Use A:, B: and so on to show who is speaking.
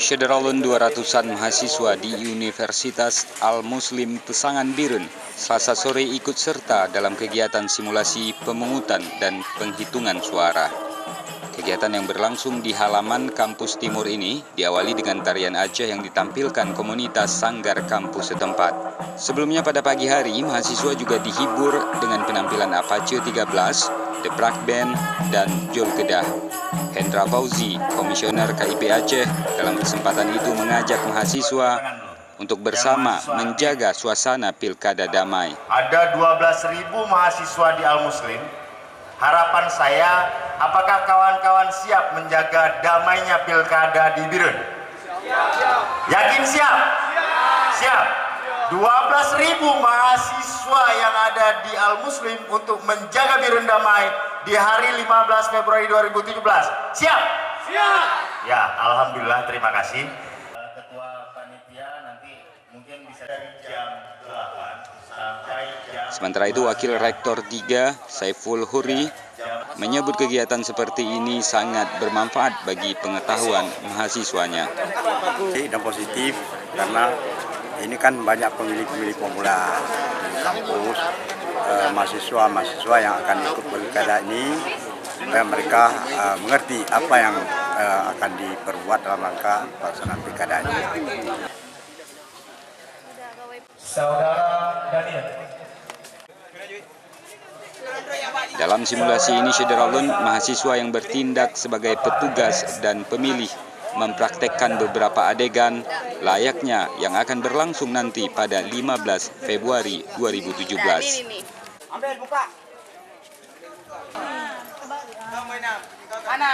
A: Syederalun 200-an mahasiswa di Universitas Al-Muslim Pesangan Biren Selasa sore ikut serta dalam kegiatan simulasi pemungutan dan penghitungan suara. Kegiatan yang berlangsung di halaman kampus timur ini diawali dengan tarian Aceh yang ditampilkan komunitas sanggar kampus setempat. Sebelumnya pada pagi hari, mahasiswa juga dihibur dengan penampilan Apache 13, The Brak Band, dan Jol Kedah. Hendra Fauzi, Komisioner KIP Aceh, dalam kesempatan itu mengajak mahasiswa untuk bersama menjaga suasana pilkada damai.
B: Ada 12.000 mahasiswa di Al-Muslim. Harapan saya, apakah kawan-kawan siap menjaga damainya pilkada di Biren? Yakin siap? Siap. 12.000 mahasiswa yang ada di Al-Muslim untuk menjaga Biren damai di hari 15 Februari 2017. Siap? Siap. Ya, alhamdulillah, terima kasih. Ketua panitia nanti mungkin bisa dari jam 8 sampai jam...
A: Sementara itu, Wakil Rektor 3, Saiful Huri, menyebut kegiatan seperti ini sangat bermanfaat bagi pengetahuan mahasiswanya.
C: Dan positif karena ini kan banyak pemilih-pemilih pemula di kampus, mahasiswa yang akan ikut pilkada ini, supaya mereka mengerti apa yang akan diperbuat dalam rangka pelaksanaan pilkada ini.
B: Saudara Daniel.
A: Dalam simulasi ini, Syederalun, mahasiswa yang bertindak sebagai petugas dan pemilih mempraktekkan beberapa adegan layaknya yang akan berlangsung nanti pada 15 Februari 2017.
D: Ambil buka. Mana?